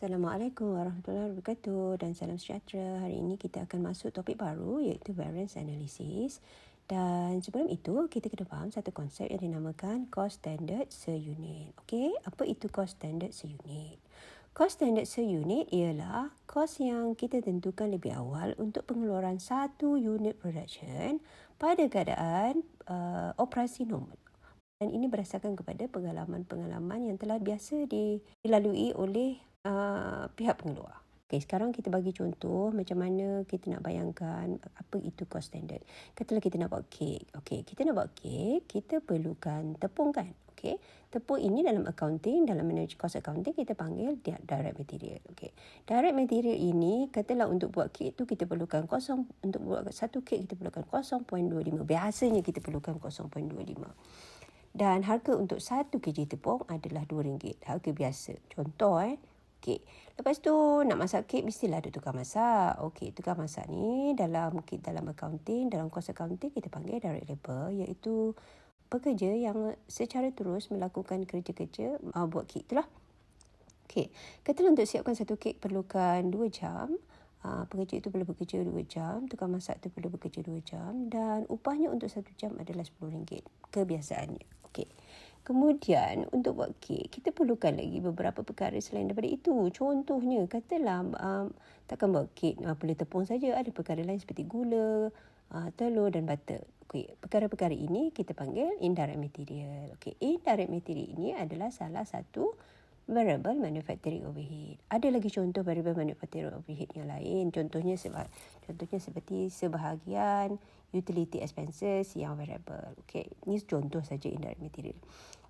Assalamualaikum warahmatullahi wabarakatuh dan salam sejahtera. Hari ini kita akan masuk topik baru iaitu variance analysis. Dan sebelum itu, kita kena faham satu konsep yang dinamakan cost standard seunit. Okey, apa itu cost standard seunit? Cost standard seunit ialah kos yang kita tentukan lebih awal untuk pengeluaran satu unit production pada keadaan operasi normal. Dan ini berdasarkan kepada pengalaman-pengalaman yang telah biasa dilalui oleh pihak pengeluar. Okey, sekarang kita bagi contoh macam mana kita nak bayangkan apa itu cost standard. Katalah kita nak buat kek. Okey, kita nak buat kek, kita perlukan tepung kan? Okey, tepung ini dalam accounting, dalam manage cost accounting kita panggil direct material. Okey, direct material ini katalah untuk buat kek tu kita perlukan untuk buat satu kek kita perlukan 0.25. Biasanya kita perlukan 0.25. Dan harga untuk 1 kg tepung adalah RM2. Harga biasa. Contoh kek. Lepas tu nak masak kek mestilah ada tukang masak. Okey, tukang masak ni dalam accounting, dalam cost accounting kita panggil direct labor, iaitu pekerja yang secara terus melakukan kerja-kerja buat kek itulah. Okey, katalah untuk siapkan satu kek perlukan 2 jam. Pekerja itu perlu bekerja 2 jam, tukang masak itu perlu bekerja 2 jam dan upahnya untuk 1 jam adalah RM10 kebiasaannya. Okey. Kemudian untuk buat kek, kita perlukan lagi beberapa perkara selain daripada itu. Contohnya, katalah takkan buat kek boleh tepung saja, ada perkara lain seperti gula, telur dan butter. Okey, perkara-perkara ini kita panggil indirect material. Okey, indirect material ini adalah salah satu variable manufacturing overhead. Ada lagi contoh variable manufacturing overhead yang lain. Contohnya seperti sebahagian utility expenses yang variable. Okey, ini contoh saja indirect material.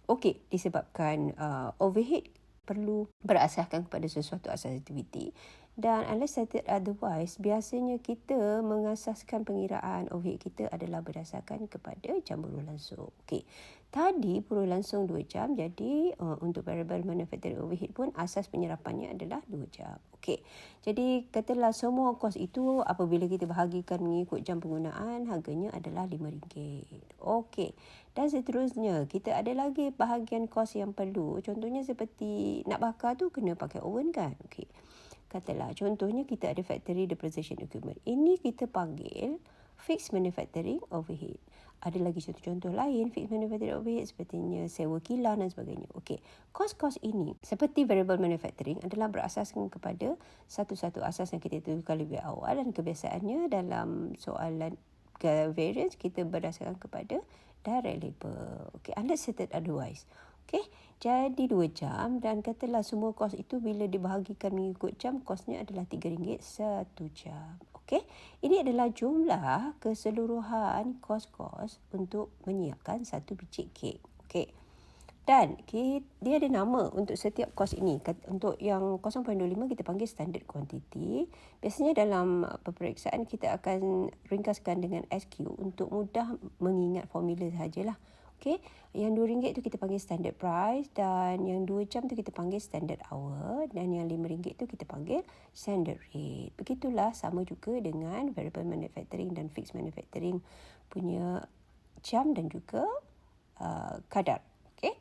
Okey, disebabkan overhead perlu berasaskan kepada sesuatu asas aktiviti dan unless stated otherwise, biasanya kita mengasaskan pengiraan overhead kita adalah berdasarkan kepada jam buruh langsung. Okey, tadi buruh langsung 2 jam, jadi untuk variable manufacturing overhead pun asas penyerapannya adalah 2 jam. Okey, jadi katalah semua kos itu apabila kita bahagikan mengikut jam penggunaan, harganya adalah RM5. Okey, dan seterusnya kita ada lagi bahagian kos yang perlu. Contohnya seperti nak bakar tu kena pakai oven kan. Okey, katalah contohnya kita ada factory depreciation equipment. Ini kita panggil fixed manufacturing overhead. Ada lagi contoh-contoh lain fixed manufacturing overhead sepertinya sewa kilang dan sebagainya. Okey, kos-kos ini seperti variable manufacturing adalah berasaskan kepada satu-satu asas yang kita tentukan lebih awal dan kebiasaannya dalam soalan variance kita berdasarkan kepada direct labor. Okey, unless stated otherwise. Okey, jadi 2 jam dan katalah semua kos itu bila dibahagikan mengikut jam, kosnya adalah RM3 1 jam. Okey, ini adalah jumlah keseluruhan kos-kos untuk menyiapkan satu biji kek. Okey, dan dia ada nama untuk setiap kos ini. Untuk yang 0.25 kita panggil standard quantity. Biasanya dalam peperiksaan kita akan ringkaskan dengan SQ untuk mudah mengingat formula sahajalah. Okey, yang RM2 tu kita panggil standard price dan yang 2 jam tu kita panggil standard hour dan yang RM5 tu kita panggil standard rate. Begitulah sama juga dengan variable manufacturing dan fixed manufacturing punya jam dan juga kadar. Okey,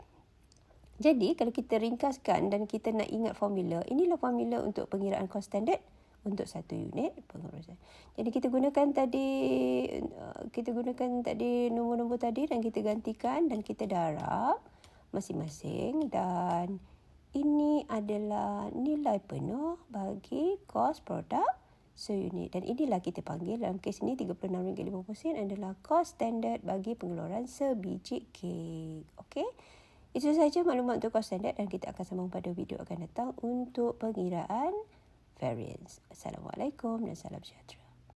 jadi kalau kita ringkaskan dan kita nak ingat formula, inilah formula untuk pengiraan cost standard untuk satu unit pengurusan. Jadi kita gunakan tadi nombor-nombor tadi dan kita gantikan dan kita darab masing-masing dan ini adalah nilai penuh bagi kos produk seunit dan inilah kita panggil dalam kes ini RM36.50 adalah kos standard bagi pengeluaran sebiji kek. Okey, itu sahaja maklumat untuk kos standard dan kita akan sambung pada video akan datang untuk pengiraan variance. Assalamualaikum dan salam sejahtera.